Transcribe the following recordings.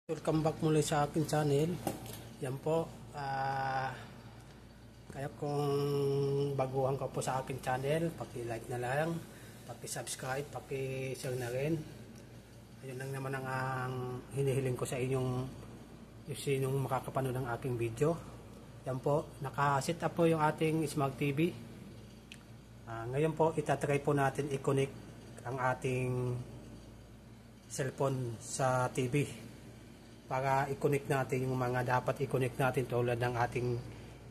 Welcome back muli sa aking channel. Yan po. Kaya kung baguhan ka po sa aking channel, paki-like na lang, paki-subscribe, paki-share na rin. Ayun lang naman ang hinihiling ko sa inyong sinong makakapanood ng aking video. Yan po. Naka-set up po yung ating Smart TV. Ngayon po, itatry po natin i-connect ang ating cellphone sa TV. Para i-connect natin yung mga dapat i-connect natin tulad ng ating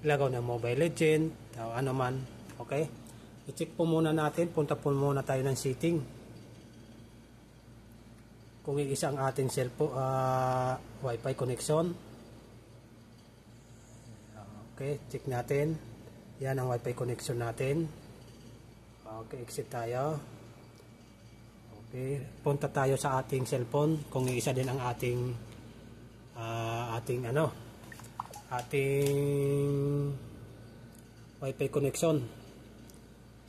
laro ng Mobile Legend o ano man. Okay? I-check po muna natin. Punta po muna tayo ng setting. Kung iisa ang ating cellphone, Wi-Fi connection. Okay, check natin. Yan ang Wi-Fi connection natin. Okay, exit tayo. Okay, punta tayo sa ating cellphone. Kung iisa din ang ating Wi-Fi connection.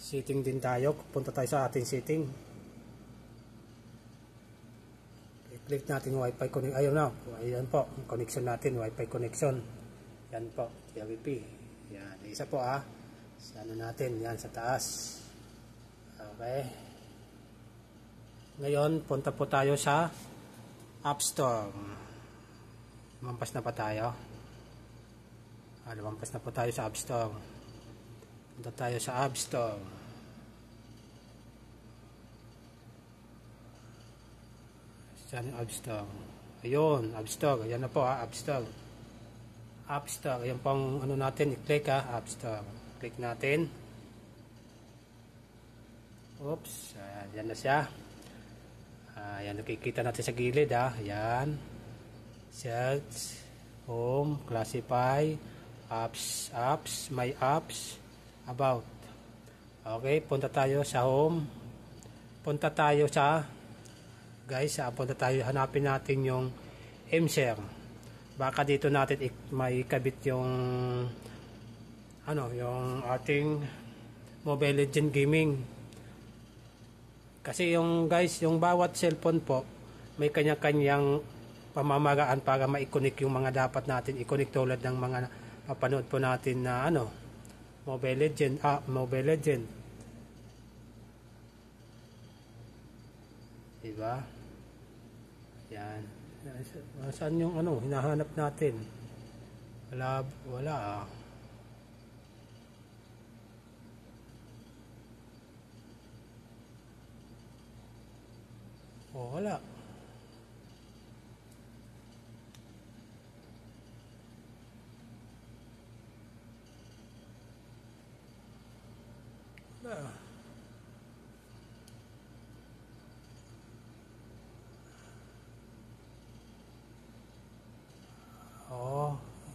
Setting din tayo. Punta tayo sa ating setting. I-click natin yung Wi-Fi connection. Ayun na. Ayan po. Connection natin. Wi-Fi connection. Yan po. TWP. Yan. Isa po sa ano natin. Yan sa taas. Okay. Ngayon, punta po tayo sa App Store. Lumampas na pa tayo. Lumampas na po tayo sa App Store. Punta tayo sa App Store. Saan yung App Store? Ayun, App Store. Ayan na po App Store. App Store. Ayan pong ano natin. I-click App Store. Click natin. Oops. Ayan na siya. Ayan, nakikita natin sa gilid Ayan. Search, Home, Classify, Apps, My Apps, About. Okay, punta tayo sa Home. Punta tayo sa, punta tayo, hanapin natin yung M-Share. Baka dito natin may kabit yung, yung ating Mobile Legend Gaming. Kasi yung yung bawat cellphone po, may kanya-kanyang pamamaraan para ma-connect yung mga dapat natin i-connect tulad ng mga papanood po natin na Mobile Legend, Mobile Legend. Diba? Yan. Saan yung hinahanap natin? Wala wala.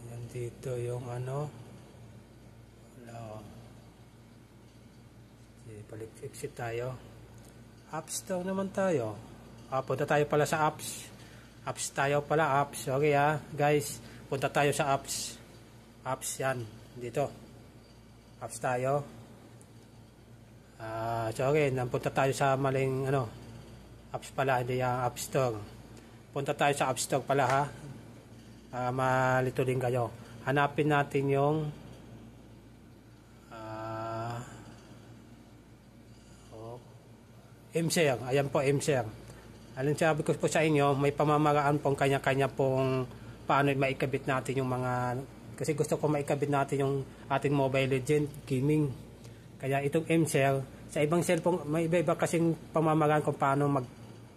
Yan dito yung wala. Balik exit tayo. App Store naman tayo. Punta tayo pala sa apps. Apps tayo pala, apps. Okay guys. Punta tayo sa apps. Apps yan. Dito. Apps tayo. Okay, napunta tayo sa maling apps pala, hindi yung App Store. Punta tayo sa App Store pala malito din kayo. Hanapin natin yung M-Share. Ayan po M-Share. Alin sabi ko po sa inyo, may pamamaraan pong kanya-kanya pong paano maikabit natin yung mga, kasi gusto ko maikabit natin yung ating Mobile Legend Gaming. Kaya itong M-Share, sa ibang cellphone, may iba-iba kasing pamamaraan kung paano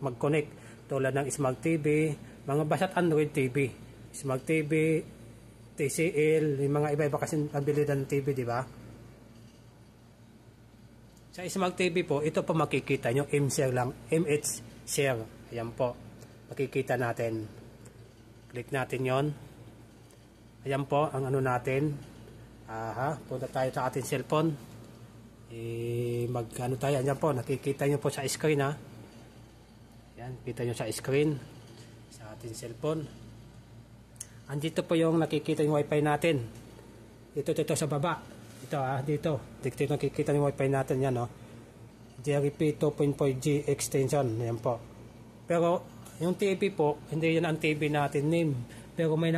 mag-connect. Tulad ng Smart TV, mga basta't Android TV, Smart TV, TCL, yung mga iba-iba kasing abilidad ng TV, di ba? Sa Smart TV po, ito po makikita nyo, M-Share lang, MH-Share. Ayan po, makikita natin. Click natin yon. Ayan po, ang natin. Punta tayo sa ating cellphone. Tayo, ayan po, nakikita nyo po sa screen Ayan, kita nyo sa screen sa ating cellphone. Andito po yung nakikita yung Wi-Fi natin. Ito sa baba. Dito nakikita yung Wi-Fi natin yan JRP 2.4G extension. Ayan po. Pero Yung TV po, hindi yan ang TV natin name. Pero may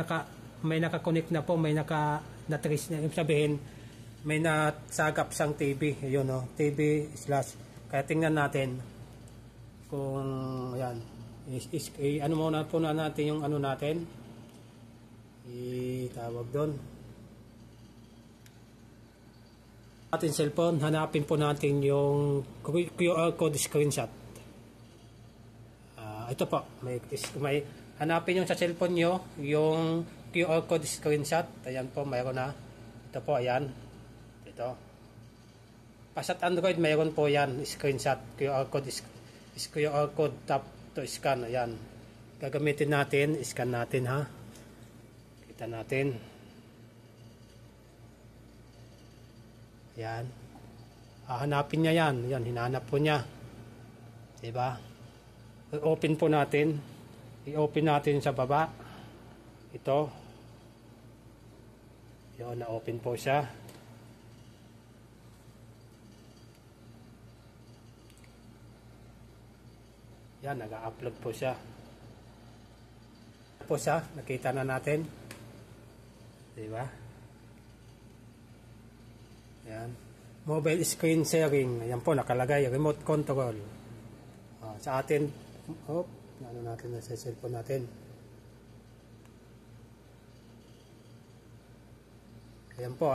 naka-connect na po, may na-trace na. Ibig sabihin, may nasagap sang TV. Yun o, TV slash. Kaya tingnan natin kung yan. Ano muna po na natin yung ano natin. Itawag doon. Ating cellphone, hanapin po natin yung QR code screenshot. Ito po, may hanapin yung sa cellphone nyo, yung QR code screenshot. Ayan po, mayroon na. Ito po, ayan. Ito. Pasat Android, mayroon po yan, screenshot, QR code, tap to scan. Ayan. Gagamitin natin, scan natin ha. Kita natin. Ayan. Hanapin niya yan. Ayan, hinanap po niya. Diba? I-open po natin. I-open natin sa baba. Ito. Yun, na-open po siya. Yan, nag-upload po siya. Po siya, nakita na natin. Diba? Yan. Mobile screen sharing. Ayan po, nakalagay. Remote control. Sa atin, ano natin na sa cellphone natin. Ayan po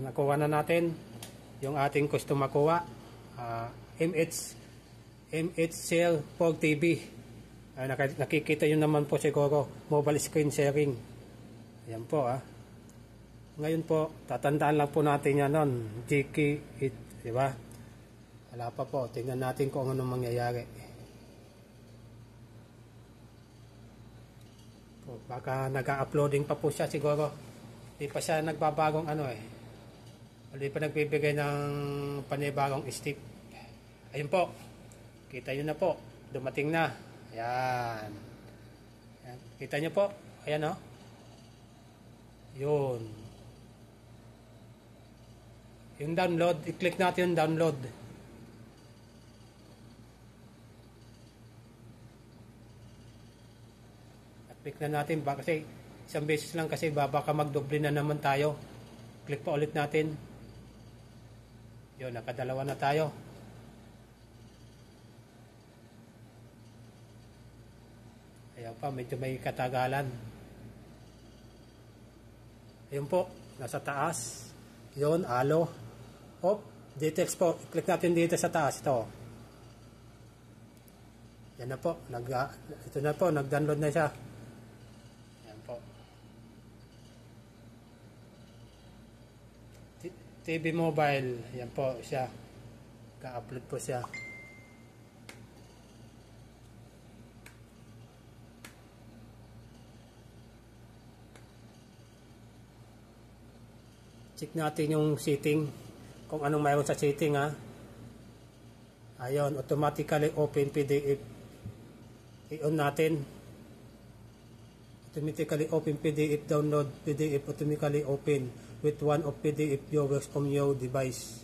nakuha na natin yung ating gusto makuha. MH Share 4 TV. Nakikita yun naman po siguro. Mobile screen sharing. Ayan po Ngayon po, tatandaan lang po natin yan nun. GK8, diba? Wala pa po. Tingnan natin kung anong mangyayari. Baka nag-uploading pa po siya siguro. Hindi pa siya nagbabagong Hindi pa nagbibigay ng panibagong step. Ayun po. Kita nyo na po. Dumating na. Ayan. Ayan. Kita nyo po. Ayan Yun. Yung download. I-click natin yung download. Click na natin kasi isang beses lang kasi baka magdoble na naman tayo. Click pa ulit natin. Yun, nakadalawa na tayo. Ayaw pa, medyo may katagalan. Ayun po, nasa taas. Yun, alo. Details po. Click natin dito sa taas. Ito. Yan na po. Ito na po, nag-download na siya. TV mobile, yan po siya. Ka-upload po siya. Check natin yung setting. Kung anong mayroon sa setting Ayun, automatically open PDF. I-on natin. Automatically open PDF, download PDF, automatically open with one of PDF viewers from your device.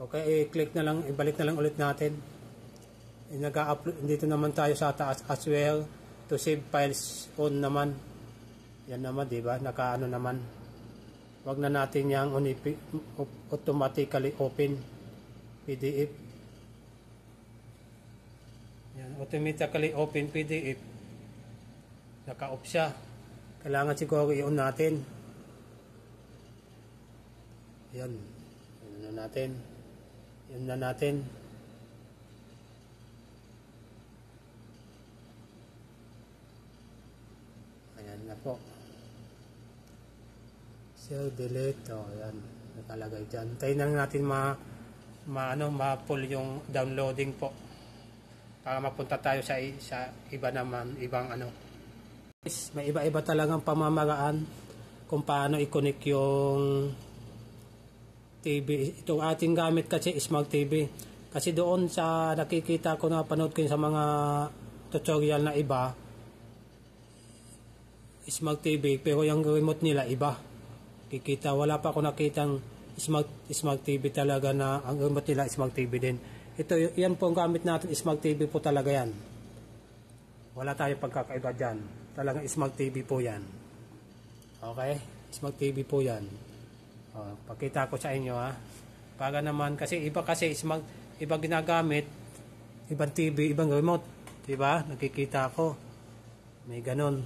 Okay, i-click na lang, ibalik na lang ulit natin. Nag-upload dito naman tayo sa taas as well to save files on naman. Yan naman, di ba? Naka-ano naman. Wag na natin yang automatically open PDF. Yan, automatically open PDF. Naka-off siya. Kailangan siguro i-on natin. Yan. Yan na natin. Yan na natin. Ayan na po. Share, delete. Yan. Nakalagay dyan. Tayo na natin ma-pull yung downloading po para mapunta tayo sa iba naman, ibang may iba-iba talagang pamamaraan kung paano i-connect yung TV. Itong ating gamit kasi Smart TV. Kasi doon sa nakikita ko na panood ko sa mga tutorial na iba, Smart TV, pero yung remote nila iba. Kikita, wala pa ako nakitang smart TV talaga na ang remote nila Smart TV din. Ito, yan po ang gamit natin, Smart TV po talaga yan. Wala tayong pagkakaiba dyan. Talagang Smart TV po yan. Okay? Smart TV po yan. Pakita ko sa inyo ha. Para naman, kasi iba ginagamit, ibang TV, ibang remote. Diba? Nakikita ko. May ganun.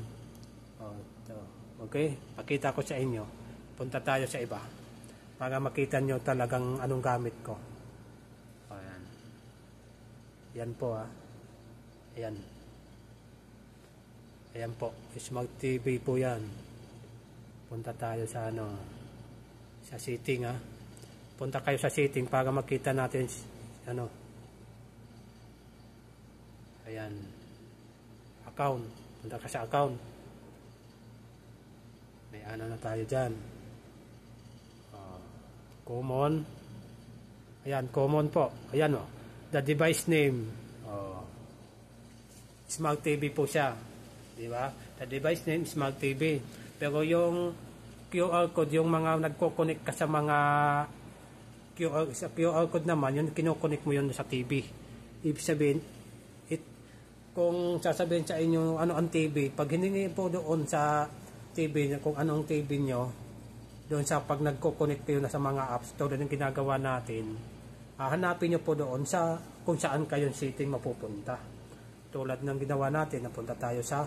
Okay? Pakita ko sa inyo. Punta tayo sa iba. Para makita nyo talagang anong gamit ko. Ayan. Yan po ha. Ayan. Ayan po. Smart TV po yan. Punta tayo sa sa setting ha. Punta kayo sa setting para makita natin ayan. Account. Punta ka sa account. May na tayo dyan. Common. Ayan, common po. Ayan the device name. Smart TV po siya. Diba? The device name, Smart TV. Pero yung QR code, yung mga nagko-connect ka sa mga QR code naman, yun kino-connect mo yun sa TV. Ibig sabihin, kung sasabihin sa inyo ano ang TV, pag hindi po doon sa TV, kung anong TV nyo, doon sa pag nagko-connect kayo na sa mga apps, tulad ng ginagawa natin, hanapin nyo po doon sa kung saan kayo setting mapupunta. Tulad ng ginawa natin, napunta tayo sa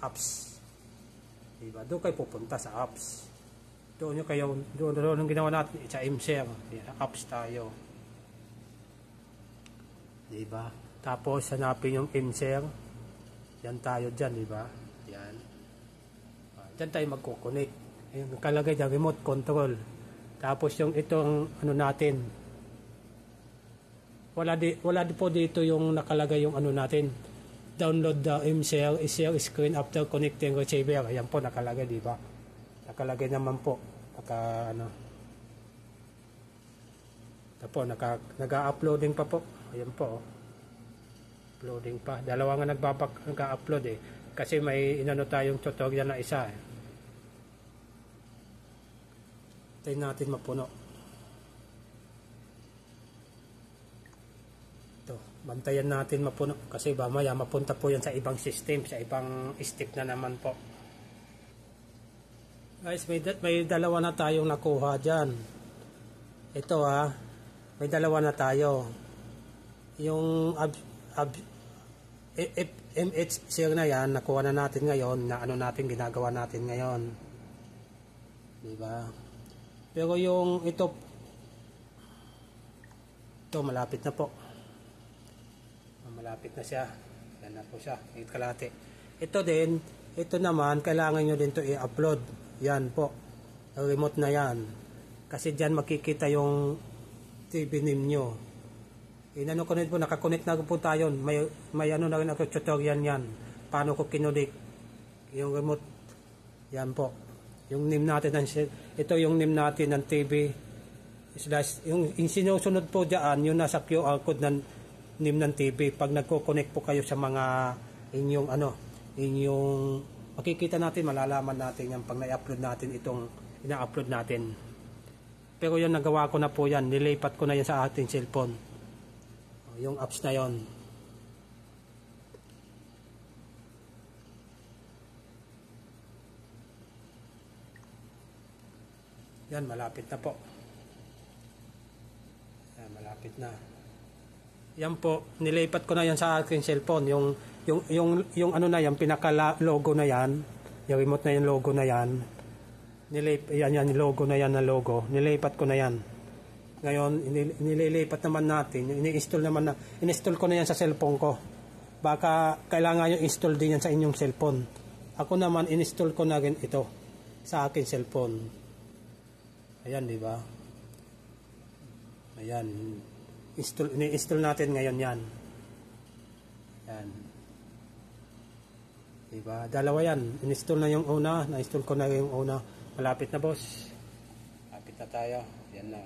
apps. Diba? Doon kayo pupunta sa apps. Doon ang ginawa natin sa MShare. Apps tayo. Diba? Tapos hanapin yung MShare. Yan tayo dyan, diba? Yan. Dyan tayo magko-connect. Yung nakalagay dyan, remote control. Tapos yung itong natin. Wala po dito yung nakalagay yung natin. Download the MShare share screen after connecting receiver. Ayan po nakalagay, di ba? Nakalagay naman po. Nag-uploading pa po. Ayan po. Uploading pa. Dalawa nga nag-upload eh. Kasi may tayong tutorial na isa eh. Tayo natin mapuno. Bantayan natin mapuno kasi mamaya mapunta po yan sa ibang system, sa ibang step na naman po. Guys, may dalawa na tayong nakuha dyan. Ito may dalawa na tayo. Yung MH share na yan, nakuha na natin ngayon, na natin ginagawa natin ngayon. Diba? Pero yung ito malapit na po. Malapit na siya. Yan na po siya. Kalate. Ito naman, kailangan nyo din to i-upload. Yan po. Remote na yan. Kasi dyan makikita yung TV name nyo. Connect po, nakakonect na po tayo. May na rin ako tutorial yan. Paano ko kinulik yung remote. Yan po. Yung name natin, ito yung name natin ng TV. Yung sinusunod po dyan, yung nasa QR code ng name ng TV. Pag nagko-connect po kayo sa mga inyong makikita natin, malalaman natin yan pag na-upload natin itong ina-upload natin. Pero yun, nagawa ko na po yan. Nilipat ko na yan sa ating cellphone. Yung apps na yon. Yan, malapit na po. Yan, malapit na. Yan po, nilipat ko na yan sa aking cellphone. Yung na yan, pinaka-logo na yan. Yung remote na yung logo na yan. Yan, logo na yan na logo. Nilipat ko na yan. Ngayon, nililipat naman natin. In-install ko na yan sa cellphone ko. Baka kailangan yung install din yan sa inyong cellphone. Ako naman, in-install ko na rin ito sa aking cellphone. Ayan, di ba? Ayan. Ini-install natin ngayon yan. Ayan. Di ba? Dalawa yan. In-install na yung una. Na-install ko na yung una. Malapit na, boss. Malapit na tayo. Yan na.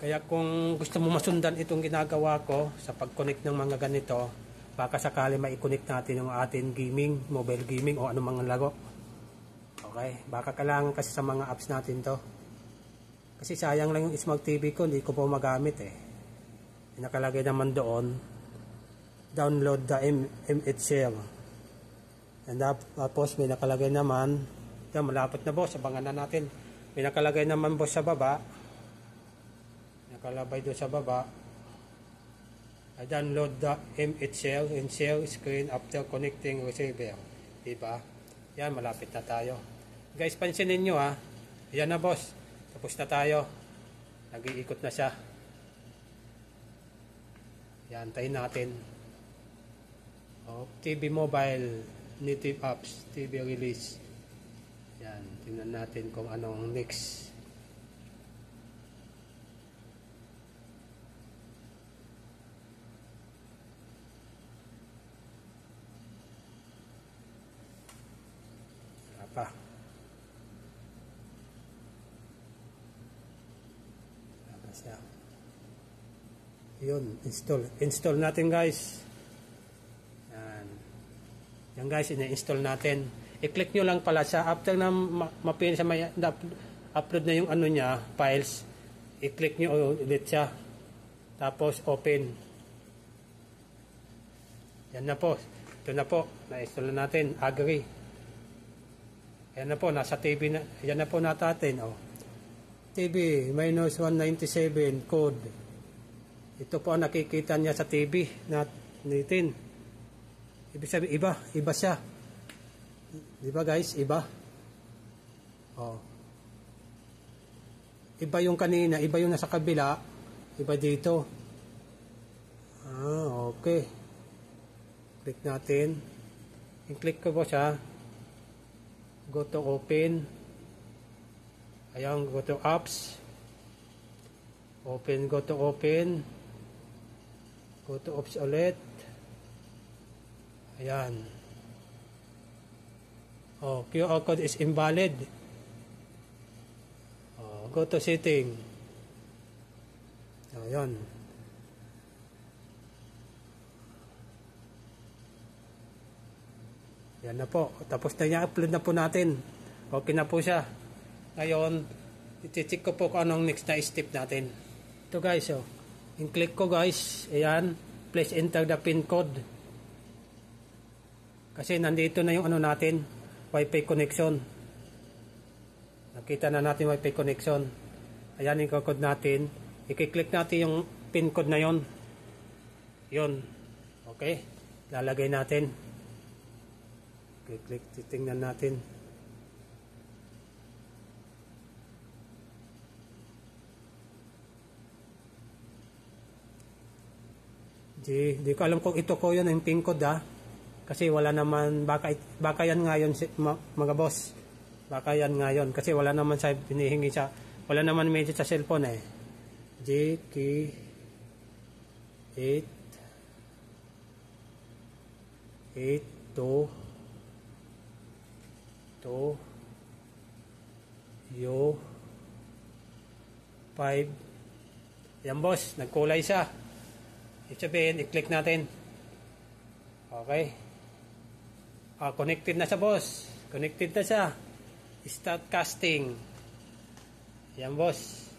Kaya kung gusto mo masundan itong ginagawa ko sa pag-connect ng mga ganito, baka sakali mai-connect natin yung ating gaming, mobile gaming o anumang laro. Okay, baka kailangan kasi sa mga apps natin to. Kasi sayang lang yung Smart TV ko, hindi ko po magamit eh. Nakalagay naman doon, download the M8 share. And tapos may nakalagay naman, yan malapit na boss, abangan na natin. May nakalagay naman boss sa baba, nakalabay doon sa baba, I download the M8 share and share screen after connecting receiver. Diba? Yan, malapit na tayo. Guys, pansinin nyo ha. Yan na boss. Tapos na tayo. Nag-iikot na siya. Yan, tayin natin. TV mobile, native apps, TV release. Yan, tingnan natin kung anong next. Pa. Siya. Yun, install natin guys. Yan guys, ina-install natin. I-click nyo lang pala siya after na mapin sa may upload na yung ano niya, files. I-click nyo ulit siya. Tapos open. Yan na po. Ito na po, na-install na natin. Agree. Yan na po, nasa TV na. Yan na po natin. Oh. TV, minus 197 code. Ito po ang nakikita niya sa TV natin. Ibig sabihin, iba siya. Di ba guys, iba? Oh. Iba yung kanina, iba yung nasa kabila, iba dito. Okay. Click natin. I-click ko po siya. Go to open. Ayan, go to apps. Open, go to open. Go to apps ulit. Ayan. Oh, QR code is invalid. Oh, go to setting. Ayan. Yan na po. Tapos na niya, upload na po natin. Okay na po siya. Ngayon, iti-check ko po kung anong next na step natin. Ito guys, oh. In-click ko guys. Ayan. Please enter the pin code. Kasi nandito na yung ano natin. Wi-Fi connection. Nakita na natin Wi-Fi connection. Ayan yung code natin. I-click natin yung pin code na yon. Yun. Okay. Lalagay natin. Click, titingnan natin. Di ko alam kung ito ko yun yung pin code ha. Kasi wala naman, baka yan nga yun mga boss. Baka yan nga yun. Kasi wala naman sa hinihingi siya. Wala naman medyo sa cellphone eh. JK 8 2 U 5. Yan boss, nagkulay siya. Ibig sabihin, i-click natin. Okay. Connected na siya boss. Connected na siya. Start casting. Yan boss.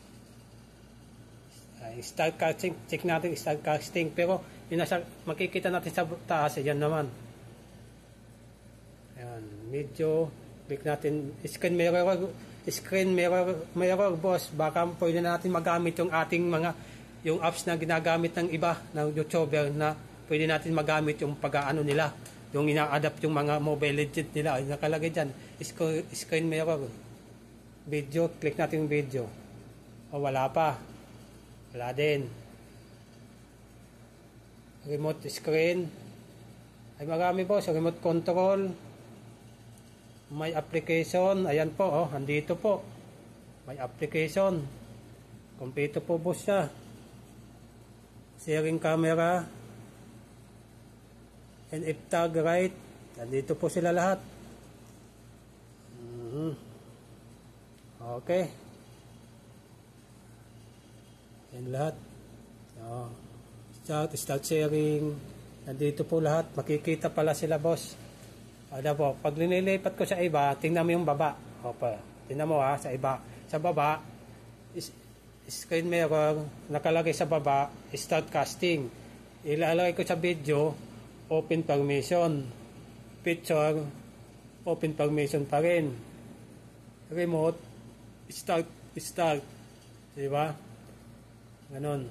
Start casting. Check natin start casting. Pero yun nasa, makikita natin sa taas. Yan naman. Yan. Medyo click natin. Screen mirror boss. Baka pwede natin magamit yung ating yung apps na ginagamit ng iba ng YouTuber na pwede natin magamit yung pag-aano nila, yung ina-adapt yung mga Mobile Legends nila. Nakalagay dyan, screen mirror video, click natin yung video. Wala pa, wala din. Remote screen ay marami po sa remote control. May application, ayan po, andito po may application. Kompleto po boss siya. Sharing camera and F-tag right. Nandito po sila lahat. Okay. Yan lahat. Oh. Start sharing. Nandito po lahat. Makikita pala sila, boss. Ada po. Pag linilipat ko sa iba, tingnan mo yung baba. Opa. Tingnan mo sa iba. Sa baba, screen mirror, nakalagay sa baba, start casting. Ilalagay ko sa video, open permission. Picture, open permission pa rin. Remote, start. Diba? Ganon.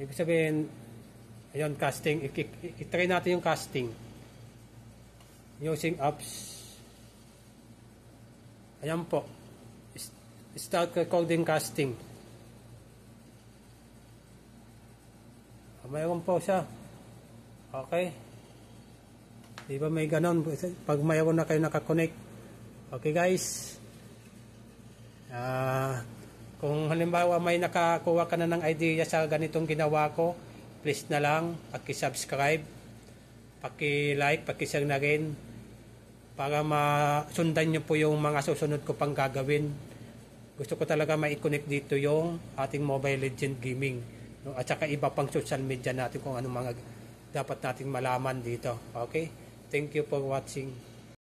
Ibig sabihin, ayun, casting. I-try natin yung casting. Using apps. Ayan po. Start recording casting. Mayroon po siya. Okay. Diba may ganon? Pag mayroon na kayo nakakonect. Okay guys. Kung halimbawa may nakakuha ka na ng idea sa ganitong ginawa ko, please na lang paki-subscribe, paki-like, paki-share na rin para masundan nyo po yung mga susunod ko pang gagawin. Gusto ko talaga ma-connect dito yung ating Mobile Legend Gaming, no? At saka iba pang social media natin kung ano mga dapat nating malaman dito. Okay? Thank you for watching.